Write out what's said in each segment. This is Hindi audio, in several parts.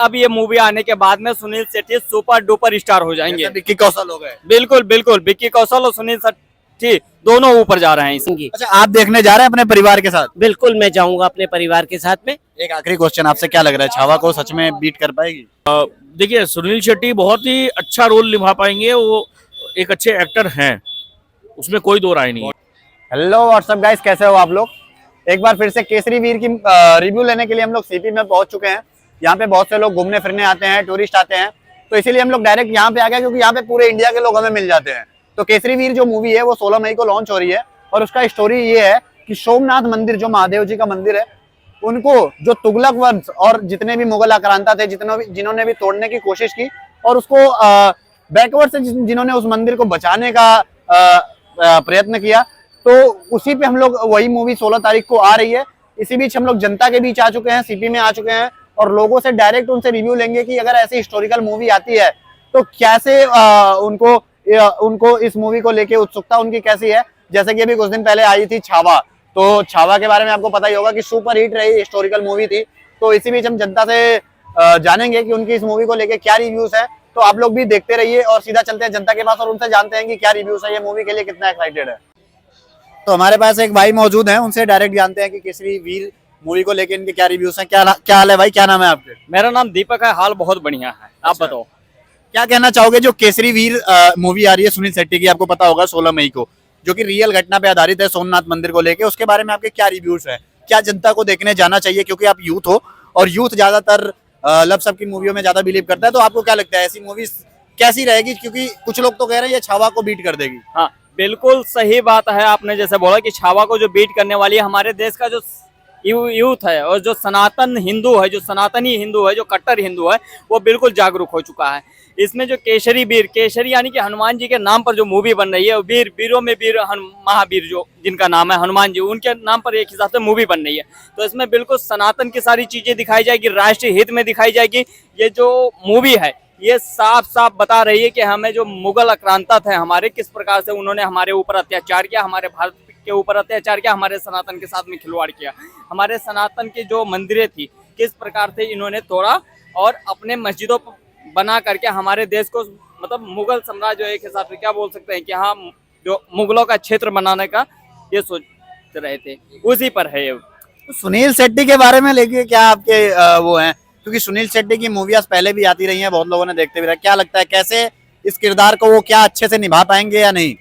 अब ये मूवी आने के बाद में Sunil Shetty super duper star हो जाएंगे। विक्की कौशल हो गए। बिल्कुल बिल्कुल, विक्की कौशल और सुनील शेट्टी दोनों ऊपर जा रहे हैं इसमें। अच्छा, आप देखने जा रहे हैं अपने परिवार के साथ? बिल्कुल मैं जाऊंगा अपने परिवार के साथ में। एक आखिरी क्वेश्चन आपसे, क्या लग रहा है छावा को सच में बीट कर पाएगी? देखिए, सुनील शेट्टी बहुत ही अच्छा रोल निभा पाएंगे, वो एक अच्छे एक्टर हैं, उसमें कोई दो राय नहीं है। हेलो व्हाट्सअप गाइस, कैसे हो आप लोग? एक बार फिर से केसरी वीर की रिव्यू लेने के लिए हम लोग सीपी में पहुंच चुके हैं। यहाँ पे बहुत से लोग घूमने फिरने आते हैं, टूरिस्ट आते हैं, तो इसीलिए हम लोग डायरेक्ट यहाँ पे आ गए क्योंकि यहाँ पे पूरे इंडिया के लोग हमें मिल जाते हैं। तो केसरी वीर जो मूवी है वो 16 मई को लॉन्च हो रही है और उसका स्टोरी ये है कि सोमनाथ मंदिर जो महादेव जी का मंदिर है, उनको जो तुगलक वंश और जितने भी मुगल आक्रांता थे, जिन्होंने भी तोड़ने की कोशिश की और उसको बैकवर्ड से जिन्होंने उस मंदिर को बचाने का प्रयत्न किया, तो उसी पे हम लोग वही मूवी 16 तारीख को आ रही है। इसी बीच हम लोग जनता के बीच आ चुके हैं, सीपी में आ चुके हैं और लोगों से डायरेक्ट उनसे रिव्यू लेंगे कि अगर ऐसी हिस्टोरिकल मूवी आती है तो कैसे उनको इस मूवी को लेके उत्सुकता उनकी कैसी है। जैसे कि अभी कुछ दिन पहले आई थी छावा, तो छावा के बारे में आपको पता ही होगा कि सुपर हिट रही हिस्टोरिकल मूवी थी। तो इसी बीच हम जनता से जानेंगे कि उनकी इस मूवी को लेके क्या रिव्यूज है। तो आप लोग भी देखते रहिए और सीधा चलते हैं जनता के पास और उनसे जानते हैं कि क्या रिव्यूज है, ये मूवी के लिए कितना एक्साइटेड है। तो हमारे पास एक भाई मौजूद हैं, उनसे डायरेक्ट जानते हैं कि केसरी वीर मूवी को लेके इनके क्या रिव्यूज हैं। क्या हाल है भाई, क्या नाम है आपके? मेरा नाम दीपक है, हाल बहुत बढ़िया है। आप अच्छा। बताओ क्या कहना चाहोगे जो केसरी वीर मूवी आ रही है सुनील शेट्टी की, आपको पता होगा 16 मई को, जो कि रियल घटना पे आधारित है सोमनाथ मंदिर को लेके, उसके बारे में आपके क्या रिव्यूज हैं? क्या जनता को देखने जाना चाहिए? क्योंकि आप यूथ हो और यूथ ज्यादातर लव सब की मूवियों में ज्यादा बिलीव करता है, तो आपको क्या लगता है ऐसी मूवीज कैसी रहेगी? क्योंकि कुछ लोग तो कह रहे हैं ये छावा को बीट कर देगी। हाँ, बिल्कुल सही बात है। आपने जैसे बोला कि छावा को जो बीट करने वाली है, हमारे देश का जो यूथ है और जो सनातन हिंदू है, जो सनातनी हिंदू है, जो कट्टर हिंदू है, वो बिल्कुल जागरूक हो चुका है। इसमें जो केसरी वीर, केसरी यानी कि हनुमान जी के नाम पर जो मूवी बन रही है, वीर वीरों में वीर महावीर जो जिनका नाम है हनुमान जी, उनके नाम पर एक हिसाब से मूवी बन रही है। तो इसमें बिल्कुल सनातन की सारी चीजें दिखाई जाएगी, राष्ट्रीय हित में दिखाई जाएगी। ये जो मूवी है ये साफ साफ बता रही है कि हमें जो मुगल आक्रांता थे हमारे, किस प्रकार से उन्होंने हमारे ऊपर अत्याचार किया, हमारे भारत के ऊपर अत्याचार किया, हमारे सनातन के साथ में खिलवाड़ किया, हमारे सनातन की जो मंदिरें थी किस प्रकार से इन्होंने तोड़ा और अपने मस्जिदों बना करके हमारे देश को, मतलब मुगल साम्राज्य एक हिसाब से क्या बोल सकते हैं कि हाँ, जो मुगलों का क्षेत्र बनाने का ये सोच रहे थे, उसी पर है ये। तो सुनील शेट्टी के बारे में लेके क्या आपके वो हैं? क्योंकि सुनील शेट्टी की मूवीज पहले भी आती रही हैं, बहुत लोगों ने देखते भी रहा। क्या लगता है कैसे इस किरदार को वो क्या अच्छे से निभा पाएंगे या नहीं?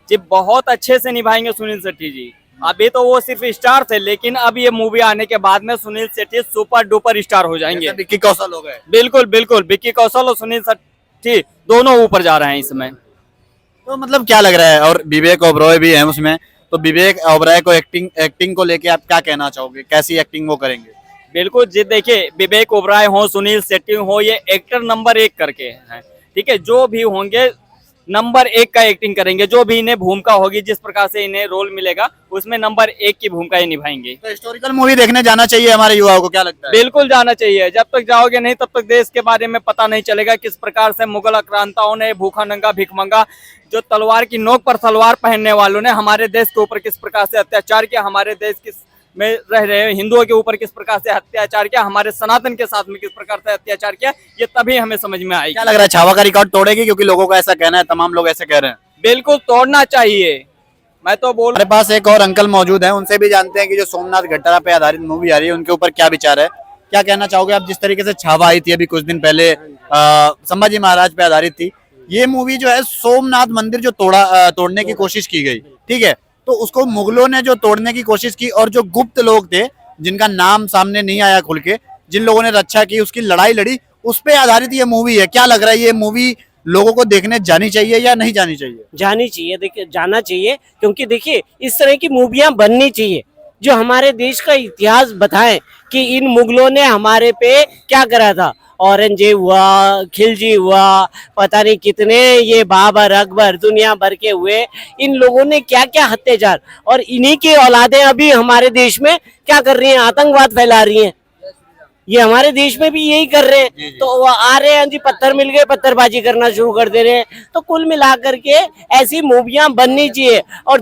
जी, बहुत अच्छे से निभाएंगे सुनील शेट्टी जी। अभी तो वो सिर्फ स्टार थे, लेकिन अब ये मूवी आने के बाद में Sunil Shetty super duper star हो जाएंगे। विक्की कौशल हो गए। बिल्कुल बिल्कुल, विक्की कौशल और सुनील शेट्टी दोनों ऊपर जा रहे हैं इसमें। तो मतलब क्या लग रहा है? और विवेक ओबरॉय भी है उसमें, तो विवेक ओबरॉय को एक्टिंग को लेके आप क्या कहना चाहोगे? कैसी एक्टिंग वो करेंगे? बिल्कुल जी, देखिए विवेक ओबराय हो, सुनील शेट्टी हो, ये एक्टर नंबर 1 करके हैं। ठीक है, जो भी होंगे नंबर 1 का एक्टिंग करेंगे। जो भी इन्हें भूमिका होगी, जिस प्रकार से इन्हें रोल मिलेगा, उसमें नंबर 1 की भूमिका ही निभाएंगे। तो हिस्टोरिकल मूवी देखने जाना चाहिए हमारे युवाओं को, क्या लगता है? बिल्कुल जाना चाहिए। जब तक जाओगे नहीं तब तक देश के बारे में पता नहीं चलेगा, किस प्रकार से मुगल आक्रांताओं ने, भूखा नंगा भिखमंगा, जो तलवार की नोक पर तलवार पहनने वालों ने हमारे देश के ऊपर किस प्रकार से अत्याचार किया, हमारे देश में रह रहे हिंदुओं के ऊपर किस प्रकार से अत्याचार किया, हमारे सनातन के साथ में किस प्रकार से अत्याचार किया, ये तभी हमें समझ में आएगी। क्या लग रहा है छावा का रिकॉर्ड तोड़ेगी? क्योंकि लोगों का ऐसा कहना है, तमाम लोग ऐसे कह रहे हैं। बिल्कुल तोड़ना चाहिए। मैं तो बोल, हमारे पास एक और अंकल मौजूद हैं, उनसे भी जानते हैं कि जो सोमनाथ घटना पे आधारित मूवी आ रही है उनके ऊपर क्या विचार है। क्या कहना चाहोगे आप? जिस तरीके से छावा आई थी अभी कुछ दिन पहले, संभाजी महाराज पे आधारित थी, ये मूवी जो है सोमनाथ मंदिर जो तोड़ने की कोशिश की गई, ठीक है, तो उसको मुगलों ने जो तोड़ने की कोशिश की और जो गुप्त लोग थे जिनका नाम सामने नहीं आया खुल के, जिन लोगों ने रक्षा की, उसकी लड़ाई लड़ी, उस पे आधारित ये मूवी है। क्या लग रहा है ये मूवी लोगों को देखने जानी चाहिए या नहीं जानी चाहिए? जानी चाहिए, देखिए जाना चाहिए, क्योंकि देखिए इस तरह की मूवियां बननी चाहिए जो हमारे देश का इतिहास बताएं कि इन मुगलों ने हमारे पे क्या करा था। औरंगजेब हुआ, खिलजी हुआ, पता नहीं कितने ये बाबर अकबर दुनिया भर के हुए, इन लोगों ने क्या क्या अत्याचार, और इन्हीं की औलादें अभी हमारे देश में क्या कर रही हैं, आतंकवाद फैला रही हैं। ये हमारे देश में भी यही कर रहे हैं। तो वो आ रहे हैं जी, पत्थर मिल गए, पत्थरबाजी करना शुरू कर दे रहे हैं। तो कुल मिलाकर के ऐसी मूवियां बननी चाहिए और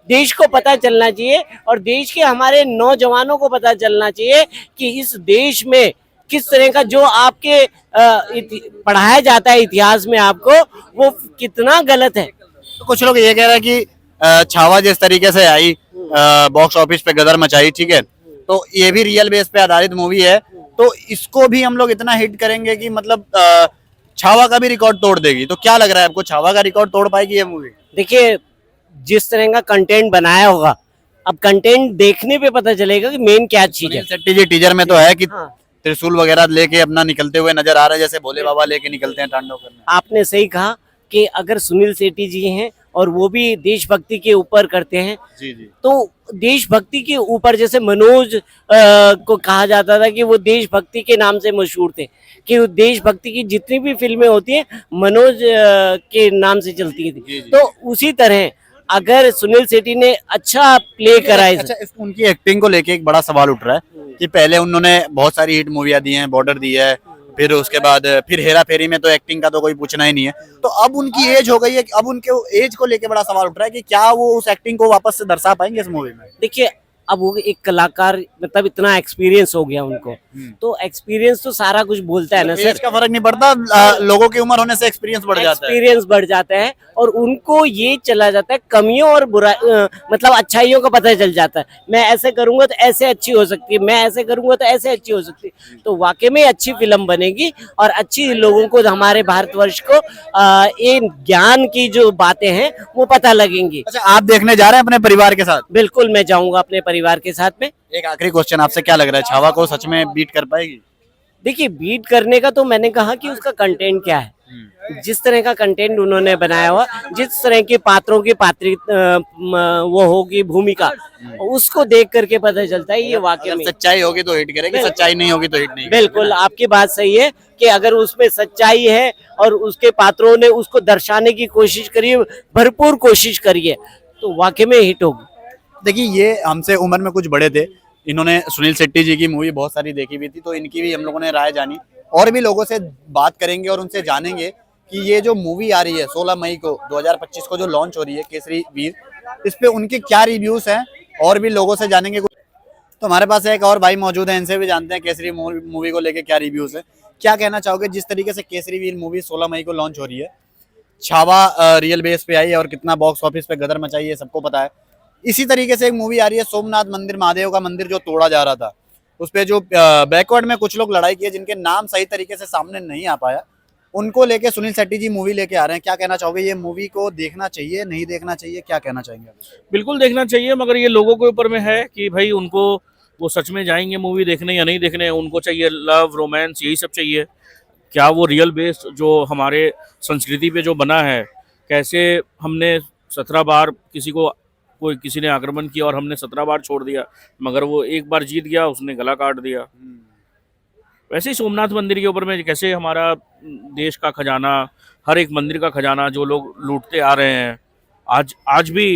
देश को पता चलना चाहिए और देश के हमारे नौजवानों को पता चलना चाहिए कि इस देश में किस तरह का जो आपके पढ़ाया जाता है इतिहास में आपको, वो कितना गलत है। तो कुछ लोग ये कह रहे हैं कि छावा जिस तरीके से आई, बॉक्स ऑफिस पे गदर मचाई, ठीक है, तो ये भी रियल बेस पे आधारित मूवी है, तो इसको भी हम लोग इतना हिट करेंगे कि मतलब छावा का भी रिकॉर्ड तोड़ देगी। तो क्या लग रहा है आपको, छावा का रिकॉर्ड तोड़ पाएगी ये मूवी? देखिए, जिस तरह का कंटेंट बनाया होगा, अब कंटेंट देखने पे पता चलेगा कि मेन क्या चीज है। सुनील शेट्टी जी टीजर में तो है कि हाँ। त्रिशूल वगैरह लेके अपना निकलते हुए नजर आ रहे हैं, जैसे भोले बाबा लेके निकलते हैं तांडव करने। आपने सही कहा कि अगर सुनील शेट्टी जी हैं और वो भी देशभक्ति के ऊपर करते हैं, जी जी। तो देशभक्ति के ऊपर, जैसे मनोज को कहा जाता था कि वो देशभक्ति के नाम से मशहूर थे, कि वो देशभक्ति की जितनी भी फिल्में होती हैं मनोज के नाम से चलती थी। जी, जी। तो उसी तरह अगर सुनील शेट्टी ने अच्छा प्ले करा है, अच्छा, उनकी एक्टिंग को लेके एक बड़ा सवाल उठ रहा है कि पहले उन्होंने बहुत सारी हिट मूवियां दी हैं, बॉर्डर दी है, फिर उसके बाद फिर हेरा फेरी में तो एक्टिंग का तो कोई पूछना ही नहीं है। तो अब उनकी एज हो गई है, अब उनके एज को लेके बड़ा सवाल उठ रहा है कि क्या वो उस एक्टिंग को वापस से दर्शा पाएंगे इस मूवी में? देखिए, अब वो एक कलाकार, मतलब इतना एक्सपीरियंस हो गया उनको, तो एक्सपीरियंस तो सारा कुछ बोलता है ना सर। एज का फर्क नहीं पड़ता, लोगों की उम्र होने से एक्सपीरियंस बढ़ जाता है। एक्सपीरियंस बढ़ जाता है और उनको ये चला जाता है कमियों और मतलब अच्छाइयों का पता चल जाता है। मैं ऐसे करूंगा तो ऐसे अच्छी हो सकती है, मैं ऐसे करूंगा तो ऐसे अच्छी हो सकती है। तो वाकई में अच्छी फिल्म बनेगी और अच्छी लोगों को, हमारे भारतवर्ष को ये ज्ञान की जो बातें हैं वो पता लगेंगी। अच्छा, आप देखने जा रहे हैं अपने परिवार के साथ? बिल्कुल, मैं जाऊंगा अपने परिवार के साथ में। एक आखिरी क्वेश्चन आपसे, क्या लग रहा है छावा को सच में बीट कर पाएगी? देखिए, बीट करने का तो मैंने कहा कि उसका कंटेंट क्या है, जिस तरह का कंटेंट उन्होंने बनाया हुआ, जिस तरह के पात्रों की वो होगी भूमिका, उसको देख करके पता चलता है ये वाकई में सच्चाई होगी तो हिट करेगी, सच्चाई नहीं होगी तो हिट नहीं। बिल्कुल आपकी बात सही है कि अगर उसमें सच्चाई है और उसके पात्रों ने उसको दर्शाने की कोशिश करी है, भरपूर कोशिश करी है, तो वाकई में हिट होगी। देखिए, ये हमसे उम्र में कुछ बड़े थे, इन्होंने सुनील शेट्टी जी की मूवी बहुत सारी देखी हुई थी, तो इनकी भी हम लोगों ने राय जानी, और भी लोगों से बात करेंगे और उनसे जानेंगे कि ये जो मूवी आ रही है 16 मई को 2025 को जो लॉन्च हो रही है केसरी वीर, इस पे उनके क्या रिव्यूज हैं, और भी लोगों से जानेंगे। तो हमारे पास एक और भाई मौजूद है, इनसे भी जानते हैं केसरी मूवी को लेके क्या रिव्यूज है। क्या कहना चाहोगे, जिस तरीके से केसरी वीर मूवी 16 मई को लॉन्च हो रही है, छावा रियल बेस पे आई है और कितना बॉक्स ऑफिस पे गदर मचाई है सबको पता है, इसी तरीके से एक मूवी आ रही है सोमनाथ मंदिर, महादेव का मंदिर जो तोड़ा जा रहा था, उस पे जो बैकवर्ड में कुछ लोग लड़ाई किए जिनके नाम सही तरीके से सामने नहीं आ पाया, उनको लेके सुनील शेट्टी जी मूवी लेके आ रहे हैं। क्या कहना चाहोगे, ये मूवी को देखना चाहिए, नहीं देखना चाहिए, क्या कहना चाहेंगे? बिल्कुल देखना चाहिए, मगर ये लोगों के ऊपर में है कि भाई उनको, वो सच में जाएंगे मूवी देखने या नहीं देखने, उनको चाहिए लव, रोमांस, यही सब चाहिए। क्या वो रियल बेस्ड जो हमारे संस्कृति पे जो बना है, कैसे हमने 17 बार किसी ने आक्रमण किया और हमने 17 बार छोड़ दिया, मगर वो एक बार जीत गया, उसने गला काट दिया। वैसे ही सोमनाथ मंदिर के ऊपर में कैसे हमारा देश का खजाना, हर एक मंदिर का खजाना जो लोग लूटते आ रहे हैं, आज भी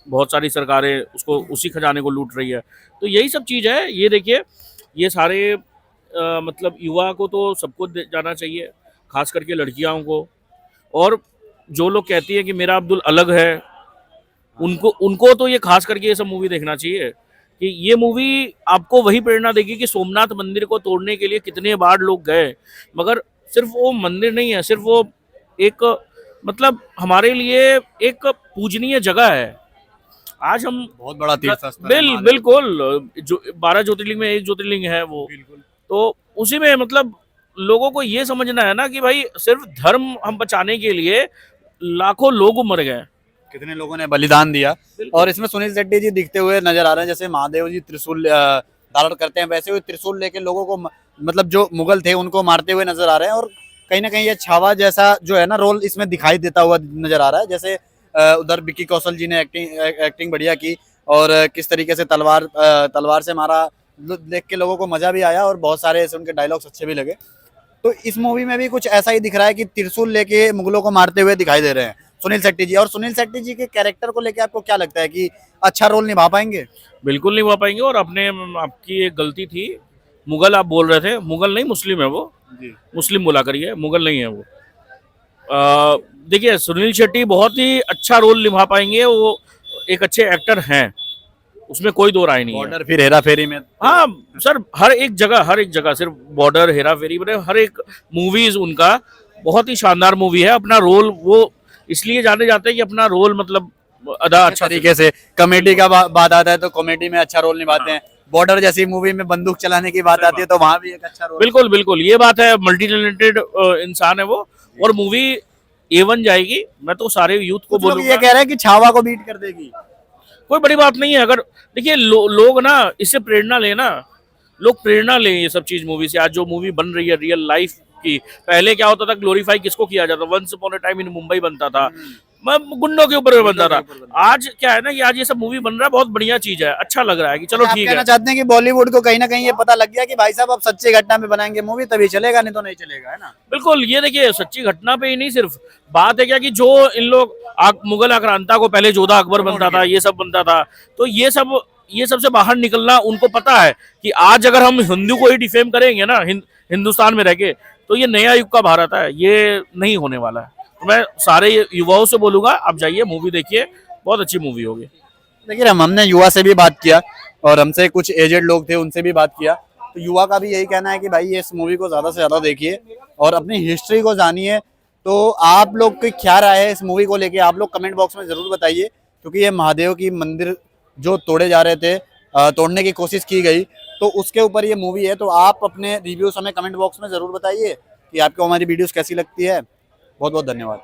बहुत सारी सरकारें उसी खजाने को लूट रही है। तो यही सब चीज़ है। ये देखिए, ये सारे मतलब युवा को तो सबको जाना चाहिए, खास करके लड़कियों को, और जो लोग कहती है कि मेरा अब्दुल अलग है, उनको तो ये खास करके ये सब मूवी देखना चाहिए कि ये मूवी आपको वही प्रेरणा देगी कि सोमनाथ मंदिर को तोड़ने के लिए कितने बार लोग गए, मगर सिर्फ वो मंदिर नहीं है, सिर्फ वो एक मतलब हमारे लिए एक पूजनीय जगह है। आज हम बहुत बड़ा तीर्थ स्थल है महादेव। बिल्कुल, जो 12 ज्योतिर्लिंग में एक ज्योतिर्लिंग है वो, तो उसी में मतलब लोगों को ये समझना है ना कि भाई सिर्फ धर्म हम बचाने के लिए लाखों लोग मर गए, कितने लोगों ने बलिदान दिया। और इसमें सुनील शेट्टी जी दिखते हुए नजर आ रहे हैं, जैसे महादेव जी त्रिशूल धारण करते हैं, वैसे ही त्रिशूल लेके लोगों को, मतलब जो मुगल थे उनको मारते हुए नजर आ रहे हैं। और कहीं ना कहीं ये छावा जैसा जो है ना रोल इसमें दिखाई देता हुआ नजर आ रहा है। जैसे उधर विक्की कौशल जी ने एक्टिंग बढ़िया की, और किस तरीके से तलवार से मारा, देख के लोगों को मजा भी आया, और बहुत सारे ऐसे उनके डायलॉग्स अच्छे भी लगे। तो इस मूवी में भी कुछ ऐसा ही दिख रहा है कि त्रिशूल लेके मुगलों को मारते हुए दिखाई दे रहे हैं सुनील शेट्टी जी। और सुनील शेट्टी जी के कैरेक्टर को लेके आपको क्या लगता है कि अच्छा रोल निभा पाएंगे? बिल्कुल निभा पाएंगे। और आपकी एक गलती थी, मुगल आप बोल रहे थे, मुगल नहीं मुस्लिम है वो जी। मुस्लिम बोला करिए, मुगल नहीं है वो। देखिए, सुनील शेट्टी बहुत ही अच्छा रोल निभा पाएंगे, वो एक अच्छे एक्टर हैं, उसमें कोई दो राय नहीं है। बॉर्डर फिर हेरा फेरी में हाँ सर, हर एक जगह सिर्फ बॉर्डर, हेरा फेरी, मतलब हर एक मूवीज उनका बहुत ही शानदार मूवी है। अपना रोल वो इसलिए जाने जाते हैं कि अपना रोल मतलब अदा अच्छा तरीके से कॉमेडी का बात आता है तो कॉमेडी में अच्छा रोल निभाते हैं। बॉर्डर जैसी मूवी में बंदूक चलाने की बात आती है तो वहां भी एक अच्छा रोल। बिल्कुल बिल्कुल, ये बात है। मल्टी टैलेंटेड इंसान है वो, और मूवी A1 जाएगी। मैं तो सारे यूथ को कुछ लोग बोलूंगा, ये कह रहे हैं कि छावा को बीट कर देगी। कोई बड़ी बात नहीं है। अगर देखिए लोग ना इससे प्रेरणा लेना, लोग प्रेरणा लें ये सब चीज मूवी से। आज जो मूवी बन रही है रियल लाइफ की, पहले क्या होता था, ग्लोरीफाई किसको किया जाता, once upon a time in Mumbai बनता था, गुंडों के ऊपर बनता था। आज क्या है ना कि आज ये सब मूवी बन रहा है, बहुत बढ़िया चीज है, अच्छा लग रहा है कि चलो आप ठीक कहना है। चाहते हैं कि बॉलीवुड को कहीं ना कहीं ये पता लग गया कि भाई साहब अब सच्ची घटना पे बनाएंगे मूवी तभी चलेगा, नहीं तो नहीं चलेगा, है ना। बिल्कुल, ये देखिए सच्ची घटना पे ही नहीं, सिर्फ बात है क्या कि जो इन लोग मुगल आक्रांता को पहले जोधा अकबर बनता था, ये सब बनता था, तो ये सब से बाहर निकलना उनको पता है कि आज अगर हम हिंदू को ही डिफेम करेंगे ना हिंदुस्तान में रह के, तो ये नया युग का भारत है, ये नहीं होने वाला है। तो मैं सारे युवाओं से बोलूंगा, आप जाइए मूवी देखिए, बहुत अच्छी मूवी होगी। देखिए हमने युवा से भी बात किया और हमसे कुछ एजेड लोग थे उनसे भी बात किया, तो युवा का भी यही कहना है कि भाई ये इस मूवी को ज्यादा से ज्यादा देखिए और अपनी हिस्ट्री को जानिए। तो आप लोग की क्या राय है इस मूवी को लेके, आप लोग कमेंट बॉक्स में जरूर बताइए, क्योंकि ये महादेव की मंदिर जो तोड़े जा रहे थे, तोड़ने की कोशिश की गई, तो उसके ऊपर ये मूवी है। तो आप अपने रिव्यूज हमें कमेंट बॉक्स में जरूर बताइए कि आपको हमारी वीडियोस कैसी लगती है। बहुत बहुत धन्यवाद।